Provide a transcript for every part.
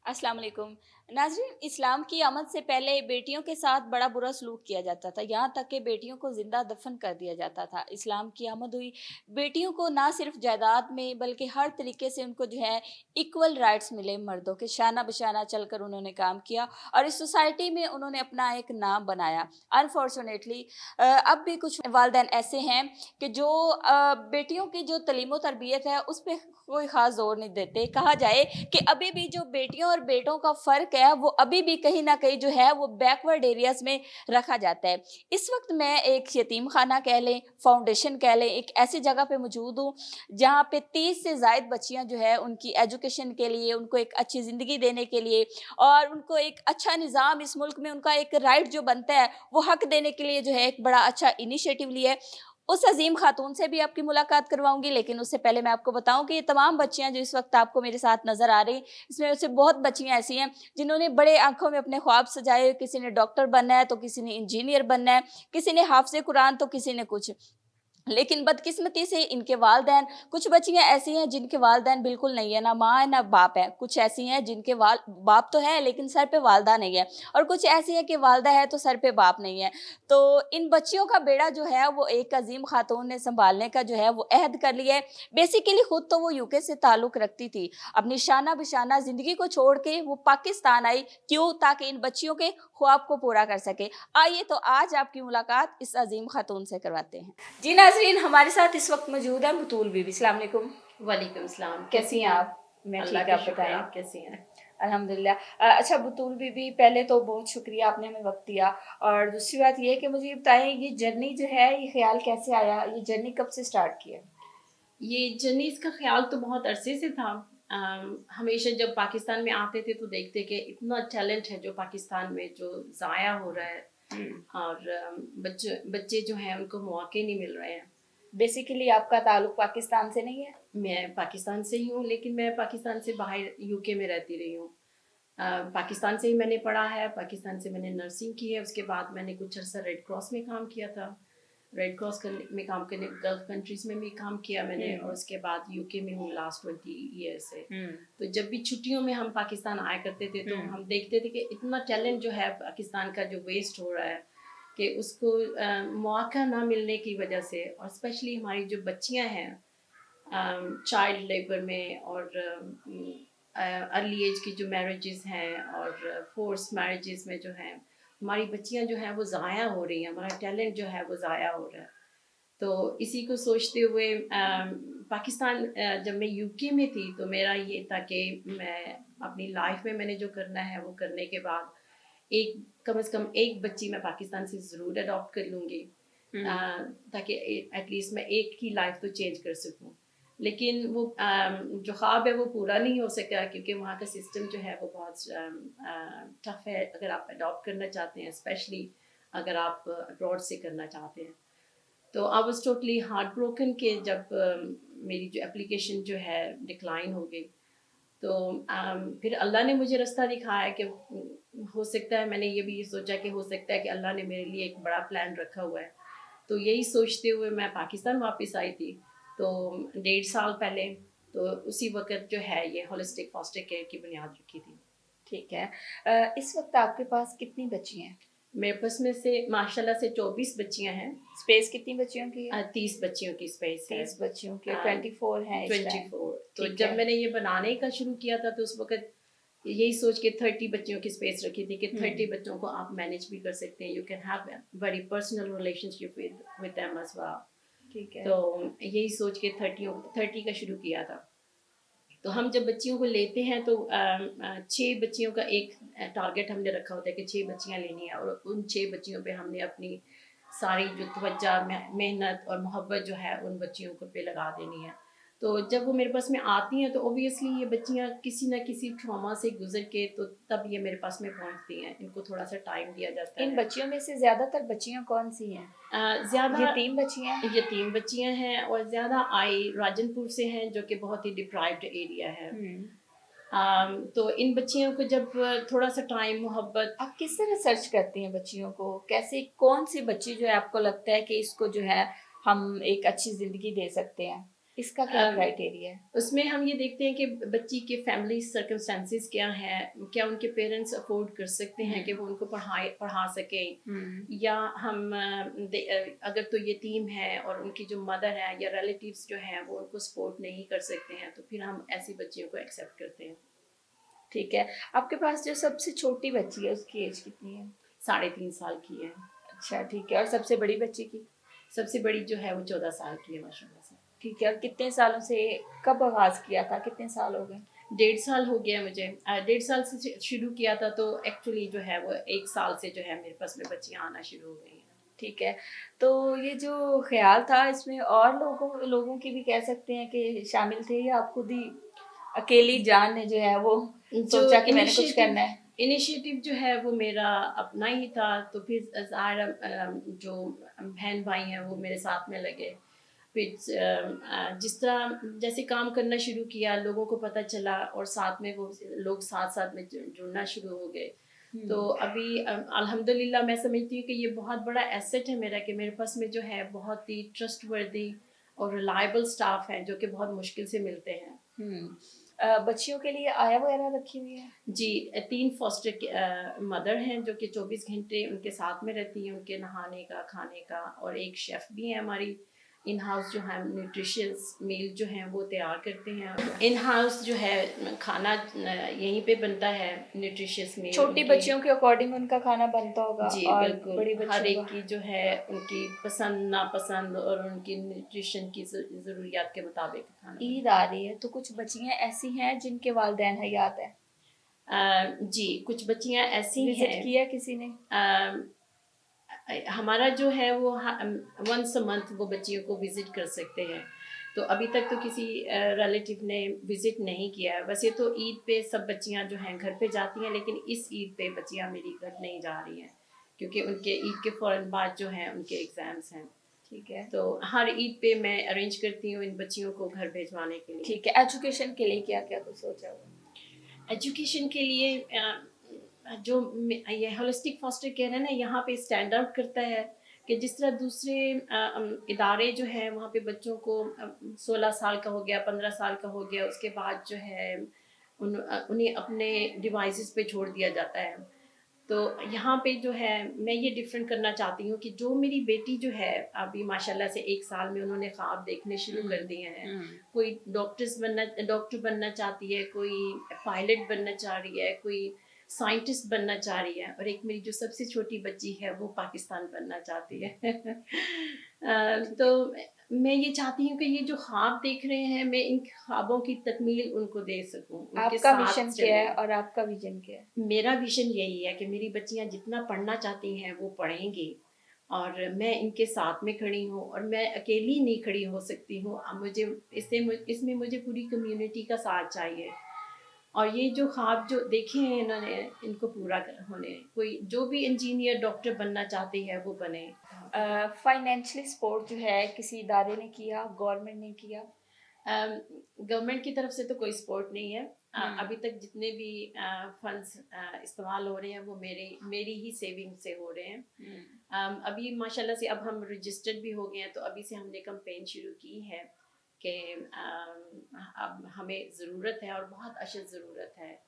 अस्सलाम वालेकुम। नाज़रीन, इस्लाम की आमद से पहले बेटियों के साथ बड़ा बुरा सलूक किया जाता था, यहाँ तक कि बेटियों को ज़िंदा दफ़न कर दिया जाता था। इस्लाम की आमद हुई, बेटियों को ना सिर्फ जायदाद में बल्कि हर तरीके से उनको जो है इक्वल राइट्स मिले, मर्दों के शाना बशाना चलकर उन्होंने काम किया और इस सोसाइटी में उन्होंने अपना एक नाम बनाया। अनफॉर्चुनेटली अब भी कुछ वालिदैन ऐसे हैं कि जो बेटियों की जो तलीम और तरबियत है उस पे कोई ख़ास ज़ोर नहीं देते। कहा जाए कि अभी भी जो बेटियों और बेटों का फ़र्क है वो अभी भी कहीं न कहीं जो है वो बैकवर्ड एरियाज़ में रखा जाता है। इस वक़्त मैं एक यतीम खाना कह लें, फाउंडेशन कह लें, एक ऐसी जगह पे मौजूद हूँ जहाँ पे 30 से ज़ायद बच्चियाँ जो है उनकी एजुकेशन के लिए, उनको एक अच्छी ज़िंदगी देने के लिए और उनको एक अच्छा निज़ाम इस मुल्क में उनका एक राइट जो बनता है वो हक देने के लिए जो है एक बड़ा अच्छा इनिशिएटिव लिया है। उस अज़ीम खातून से भी आपकी मुलाकात करवाऊँगी, लेकिन उससे पहले मैं आपको बताऊँ कि ये तमाम बच्चियाँ जो इस वक़्त आपको मेरे साथ नज़र आ रही हैं, इसमें से बहुत बच्चियाँ ऐसी हैं जिन्होंने बड़े आँखों में अपने ख्वाब सजाए, किसी ने डॉक्टर बनना है, तो किसी ने इंजीनियर बनना है, किसी ने हाफ़िज़े कुरान तो किसी ने कुछ। लेकिन बदकिस्मती से इनके वालिदैन कुछ बच्चियाँ ऐसी हैं जिनके वालिदैन बिल्कुल नहीं है, ना माँ है ना बाप है। कुछ ऐसी हैं जिनके बाप तो है लेकिन सर पे वालिदा नहीं है और कुछ ऐसी हैं कि वालिदा है तो सर पे बाप नहीं है। तो इन बच्चियों का बेड़ा जो है वो एक अज़ीम खातून ने सँभालने का जो है वो अहद कर लिया है। बेसिकली खुद तो वो यूके से ताल्लुक़ रखती थी। अपनी शाना-बिशाना ज़िंदगी को छोड़ के वो पाकिस्तान आई। क्यों? ताकि इन बच्चियों के ख्वाब को पूरा कर सके। आइए तो आज आपकी मुलाकात इस अज़ीम खातून से करवाते हैं। जी नाज़रीन, हमारे साथ इस वक़्त मौजूद है बतूल बीबी। अस्सलाम वालेकुम। वालेकुम सलाम। कैसी हैं आप? मैं अल्लाह ठीक, का आप शुक्र है, बताएँ? आप कैसी हैं? अल्हम्दुलिल्लाह। अच्छा बतूल बीबी, पहले तो बहुत शुक्रिया आपने हमें वक़्त दिया और दूसरी बात ये है कि मुझे ये बताएँ ये जर्नी जो है ये ख़्याल कैसे आया? ये जर्नी कब से स्टार्ट किया? ये जर्नीज़ का ख़्याल तो बहुत अरसे से था। हमेशा जब पाकिस्तान में आते थे तो देखते कि इतना टैलेंट है जो पाकिस्तान में जो ज़ाया हो रहा है हुँ। और बच्चे बच्चे जो हैं उनको मौके नहीं मिल रहे हैं। बेसिकली आपका ताल्लुक पाकिस्तान से नहीं है? मैं पाकिस्तान से ही हूँ, लेकिन मैं पाकिस्तान से बाहर यूके में रहती रही हूँ। पाकिस्तान से ही मैंने पढ़ा है, पाकिस्तान से मैंने नर्सिंग की है, उसके बाद मैंने कुछ अर्सा रेड क्रॉस में काम किया था। रेड क्रॉस में काम करने गल्फ कंट्रीज़ में भी काम किया मैंने और उसके बाद यूके में हूँ लास्ट 20 ईयर से। हुँ। तो जब भी छुट्टियों में हम पाकिस्तान आया करते थे तो हम देखते थे कि इतना टैलेंट जो है पाकिस्तान का जो वेस्ट हो रहा है कि उसको मौका ना मिलने की वजह से, और स्पेशली हमारी जो बच्चियां हैं चाइल्ड लेबर में और अर्ली एज की जो मैरिजेस हैं और फोर्स मैरिजेस में जो हैं हमारी बच्चियां जो हैं वो ज़ाया हो रही हैं, हमारा टैलेंट जो है वो ज़ाया हो रहा है। तो इसी को सोचते हुए पाकिस्तान जब मैं यूके में थी तो मेरा ये था कि मैं अपनी लाइफ में मैंने जो करना है वो करने के बाद एक कम से कम एक बच्ची मैं पाकिस्तान से ज़रूर अडॉप्ट कर लूँगी, ताकि एटलीस्ट मैं एक की लाइफ तो चेंज कर सकूँ। लेकिन वो जो ख्वाब है वो पूरा नहीं हो सका क्योंकि वहाँ का सिस्टम जो है वो बहुत टफ है अगर आप अडॉप्ट करना चाहते हैं, स्पेशली अगर आप अब्रॉड से करना चाहते हैं। तो I was totally heart broken कि जब मेरी जो एप्लीकेशन जो है डिक्लाइन हो गई। तो फिर अल्लाह ने मुझे रास्ता दिखाया कि हो सकता है, मैंने ये भी सोचा कि हो सकता है कि अल्लाह ने मेरे लिए एक बड़ा प्लान रखा हुआ है। तो यही सोचते हुए मैं पाकिस्तान वापस आई थी, तो 1.5 साल पहले। तो उसी वक़्त जो है ये होलिस्टिक फॉस्टर केयर की बुनियाद रखी थी। ठीक है। इस वक़्त आपके पास कितनी बच्ची हैं? मेरे पास में से माशाल्लाह से 24 बच्चियाँ हैं। स्पेस कितनी बच्चियों की है? 30 बच्चियों की स्पेस है। 30 बच्चियों की, अ, 24 हैं इस टाइम। 24। तो ठीक जब है। मैंने ये बनाने का शुरू किया था तो उस वक़्त यही सोच के 30 बच्चियों की स्पेस रखी थी कि 30 बच्चों को आप मैनेज भी कर सकते हैं। You can have very personal relationship with them as well. ठीक है। तो यही सोच के 30 का शुरू किया था। तो हम जब बच्चियों को लेते हैं तो 6 बच्चियों का एक टारगेट हमने रखा होता है कि 6 बच्चियाँ लेनी है और उन 6 बच्चियों पे हमने अपनी सारी जो तवज्जो मेहनत और मोहब्बत जो है उन बच्चियों को पे लगा देनी है। तो जब वो मेरे पास में आती हैं तो ऑब्वियसली ये बच्चियाँ किसी न किसी ट्रॉमा से गुजर के तो तब ये मेरे पास में पहुँचती हैं। इनको थोड़ा सा टाइम दिया जाता इन है। बच्चियों में से ज़्यादातर बच्चियाँ कौन-सी हैं? ज़्यादा यतीम बच्चियाँ हैं? यतीम बच्चियाँ हैं और ज़्यादा आई राजनपुर से हैं जो कि बहुत ही डिप्राइव्ड एरिया है। हुँ। तो इन बच्चियों को जब थोड़ा सा टाइम मोहब्बत। आप किस तरह सर्च करती हैं बच्चियों को? कैसे कौन-सी बच्ची जो है आपको लगता है कि इसको जो है हम एक अच्छी ज़िंदगी दे सकते हैं? इसका क्या अम, क्राइटेरिया है? उसमें हम ये देखते हैं कि बच्ची के फैमिली सर्कमस्टेंसेस क्या हैं, क्या उनके पेरेंट्स अफोर्ड कर सकते हैं कि वो उनको पढ़ा सकें, या हम अगर तो यतीम है और उनकी जो मदर है या रिलेटिव्स जो हैं वो उनको सपोर्ट नहीं कर सकते हैं, तो फिर हम ऐसी बच्चियों को एक्सेप्ट करते हैं। ठीक है। आपके पास जो सबसे छोटी बच्ची है उसकी एज कितनी है? 3.5 साल की है। अच्छा, ठीक है। और सबसे बड़ी बच्ची की? सबसे बड़ी जो है वो 14 साल की है माशाल्लाह से। ठीक है। और कितने सालों से, कब आगाज किया था, कितने साल हो गए? 1.5 साल हो गया मुझे। 1.5 साल से शुरू किया था, तो एक्चुअली जो है वो 1 साल से जो है मेरे पास में बच्चियाँ आना शुरू हो गई हैं। ठीक है। तो ये जो ख्याल था इसमें और लोगों लोगों की भी कह सकते हैं कि शामिल थे, या आप खुद ही अकेली जान ने जो है वो जो सोचा कि मैंने कुछ करना है? इनिशिएटिव जो है वो मेरा अपना ही था, तो फिर जो बहन भाई हैं वो मेरे साथ में लगे। फिर जिस तरह जैसे काम करना शुरू किया, लोगों को पता चला और साथ में वो लोग साथ साथ में जुड़ना शुरू हो गए। तो अभी अल्हम्दुलिल्लाह मैं समझती हूँ कि ये बहुत बड़ा एसेट है मेरा, कि मेरे पास में जो है बहुत ही ट्रस्टवर्दी और रिलायबल स्टाफ है जो कि बहुत मुश्किल से मिलते हैं। बच्चियों के लिए आया वगैरह रखी हुई है? जी, 3 फॉस्टर मदर हैं जो कि 24 घंटे उनके साथ में रहती हैं, उनके नहाने का, खाने का, और एक शेफ़ भी है हमारी इन हाउस, जो है न्यूट्रिशियस मील जो हैं वो तैयार करते हैं। इन हाउस जो है खाना यहीं पे बनता है, न्यूट्रिशियस मील छोटी उनकी। बच्चियों के अकॉर्डिंग उनका खाना बनता होगा, जी और बिल्कुल, बड़ी हर बच्चियों एक का? की जो है उनकी पसंद नापसंद और उनकी न्यूट्रिशन की ज़रूरियात के मुताबिक खाना ईद बनता आ रही है, तो कुछ बच्चियां ऐसी हैं जिनके वालिदैन हयात है। है। जी, कुछ बच्चियाँ ऐसी विजिट हैं। किया किसी ने? हमारा जो है वो वंस अ मंथ वो बच्चियों को विज़िट कर सकते हैं। तो अभी तक तो किसी रिलेटिव ने विज़िट नहीं किया है। वैसे तो ईद पे सब बच्चियां जो हैं घर पे जाती हैं, लेकिन इस ईद पे बच्चियां मेरी घर नहीं जा रही हैं, क्योंकि उनके ईद के फ़ौरन बाद जो हैं उनके एग्ज़ाम्स हैं। ठीक है। तो हर ईद पे मैं अरेंज करती हूँ इन बच्चियों को घर भिजवाने के लिए। ठीक है। एजुकेशन के लिए क्या क्या कुछ सोचा हुआ? एजुकेशन के लिए जो ये होलिस्टिक फॉस्टर केयर है ना, यहाँ पे स्टैंड आउट करता है कि जिस तरह दूसरे इदारे जो हैं वहाँ पे बच्चों को 16 साल का हो गया, 15 साल का हो गया, उसके बाद जो है उन्हें अपने डिवाइसेस पे छोड़ दिया जाता है। तो यहाँ पे जो है मैं ये डिफरेंट करना चाहती हूँ कि जो मेरी बेटी जो है अभी माशाल्लाह से 1 साल में उन्होंने ख्वाब देखने शुरू कर दिए हैं। कोई डॉक्टर बनना चाहती है, कोई पायलट बनना चाह रही है, कोई साइंटिस्ट बनना चाह रही है, और एक मेरी जो सबसे छोटी बच्ची है वो पाकिस्तान बनना चाहती है। तो मैं ये चाहती हूँ कि ये जो ख्वाब देख रहे हैं, मैं इन ख्वाबों की तकमील उनको दे सकूँ, उनके आपका साथ मिशन क्या है और आपका विजन क्या है? मेरा विजन यही है कि मेरी बच्चियां जितना पढ़ना चाहती हैं वो पढ़ेंगी, और मैं इनके साथ में खड़ी हूँ, और मैं अकेली नहीं खड़ी हो सकती हूँ। अब इसमें मुझे पूरी कम्युनिटी का साथ चाहिए, और ये जो ख्वाब जो देखे हैं इन्होंने, इनको पूरा होने, कोई जो भी इंजीनियर डॉक्टर बनना चाहती है वो बने। फाइनेंशियली सपोर्ट जो है किसी इदारे ने किया, गवर्नमेंट ने किया? गवर्नमेंट की तरफ से तो कोई सपोर्ट नहीं है। अभी तक जितने भी फंड्स इस्तेमाल हो रहे हैं वो मेरी ही सेविंग से हो रहे हैं। अभी माशाल्लाह से अब हम रजिस्टर्ड भी हो गए हैं, तो अभी से हमने कैंपेन शुरू की है कि अब हमें ज़रूरत है, और बहुत अशद ज़रूरत है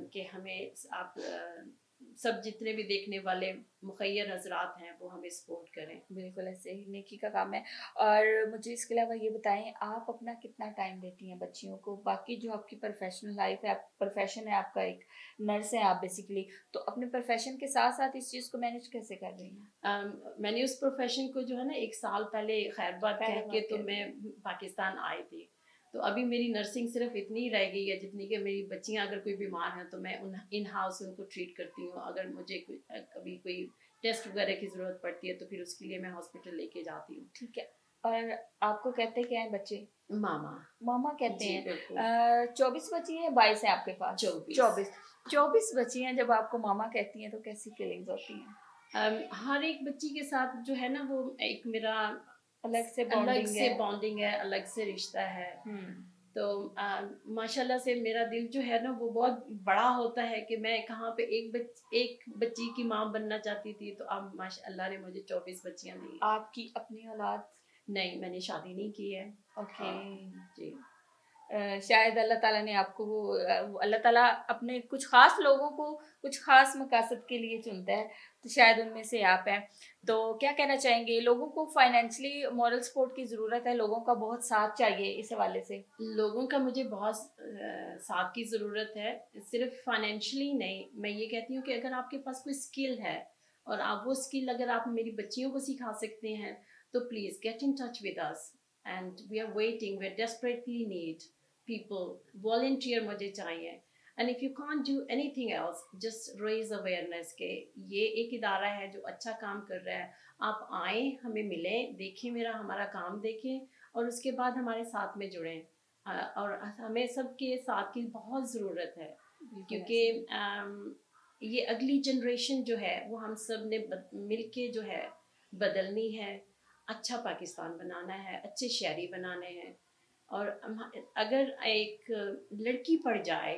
कि हमें आप सब जितने भी देखने वाले मुखय्यर हजरात हैं वो हमें सपोर्ट करें। बिल्कुल ऐसे ही नेकी का काम है। और मुझे इसके अलावा ये बताएं, आप अपना कितना टाइम देती हैं बच्चियों को? बाकी जो आपकी प्रोफेशनल लाइफ है, प्रोफेशन है आपका, एक नर्स है आप बेसिकली, तो अपने प्रोफेशन के साथ साथ इस चीज़ को मैनेज कैसे कर रही हैं? मैंने उस प्रोफेशन को जो है ना 1 साल पहले खैरबाद कह के तो मैं पाकिस्तान आई थी। तो अभी मेरी नर्सिंग सिर्फ इतनी रह गई है जितनी कि मेरी बच्चियां अगर कोई बीमार हैं तो मैं इन हाउस उनको ट्रीट करती हूँ। अगर मुझे कभी कोई टेस्ट वगैरह की ज़रूरत पड़ती है तो फिर उसके लिए मैं हॉस्पिटल लेके जाती हूँ। ठीक है। और आपको कहते क्या हैं बच्चे? मामा। मामा कहते जी हैं। बिल्कुल। 24 बच्ची हैं, 22 है आपके पास? 24। 24 बच्ची हैं, जब आपको मामा कहती हैं तो कैसी फीलिंग्स होती हैं? हर एक बच्ची के साथ जो है ना वो एक मेरा अलग से बॉन्डिंग है, अलग से रिश्ता है। तो माशाल्लाह से मेरा दिल जो है ना वो बहुत बड़ा होता है कि मैं कहाँ पे एक बच्ची की माँ बनना चाहती थी, तो अब माशाल्लाह ने मुझे 24 बच्चियां दी। आपकी अपनी औलाद नहीं, मैंने शादी नहीं की है। ओके। जी। शायद अल्लाह ताला ने आपको अल्लाह ताला अपने कुछ ख़ास लोगों को कुछ ख़ास मक़ासद के लिए चुनता है, तो शायद उनमें से आप हैं। तो क्या कहना चाहेंगे लोगों को फाइनेंशियली मॉरल सपोर्ट की ज़रूरत है, लोगों का बहुत साथ चाहिए इस हवाले से? लोगों का मुझे बहुत साथ की ज़रूरत है, सिर्फ़ फाइनेंशियली नहीं। मैं ये कहती हूँ कि अगर आपके पास कोई स्किल है और आप वो स्किल अगर आप मेरी बच्चियों को सिखा सकते हैं, तो please get in touch with us and we are waiting, we are desperately need people, volunteer मुझे चाहिए। And if you can't do anything else, just raise awareness के ये एक इदारा है जो अच्छा काम कर रहा है। आप आएँ, हमें मिलें, देखें हमारा काम देखें और उसके बाद हमारे साथ में जुड़ें। और हमें सबके साथ की बहुत ज़रूरत है, बिल्कुल क्योंकि ऐसे ही। ये अगली जनरेशन जो है वो हम सब ने मिल के जो है बदलनी है। अच्छा पाकिस्तान बनाना है, अच्छे शहरी बनाने हैं। और अगर एक लड़की पढ़ जाए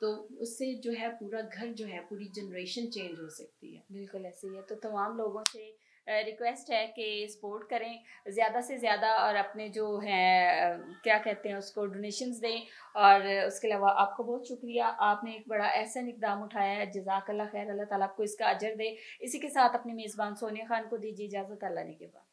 तो उससे जो है पूरा घर जो है, पूरी जनरेशन चेंज हो सकती है। बिल्कुल ऐसे ही है। तो तमाम लोगों से रिक्वेस्ट है कि सपोर्ट करें ज़्यादा से ज़्यादा और अपने जो हैं क्या कहते हैं उसको डोनेशंस दें और उसके अलावा आपका बहुत शुक्रिया। आपने एक बड़ा एहसन इक़दाम उठाया है, जज़ाकल्लाह ख़ैर, अल्लाह ताला आपको इसका अजर दे। इसी के साथ अपनी मेज़बान सोनिया ख़ान को दीजिए इजाज़त, अल्लाह ने के बाद।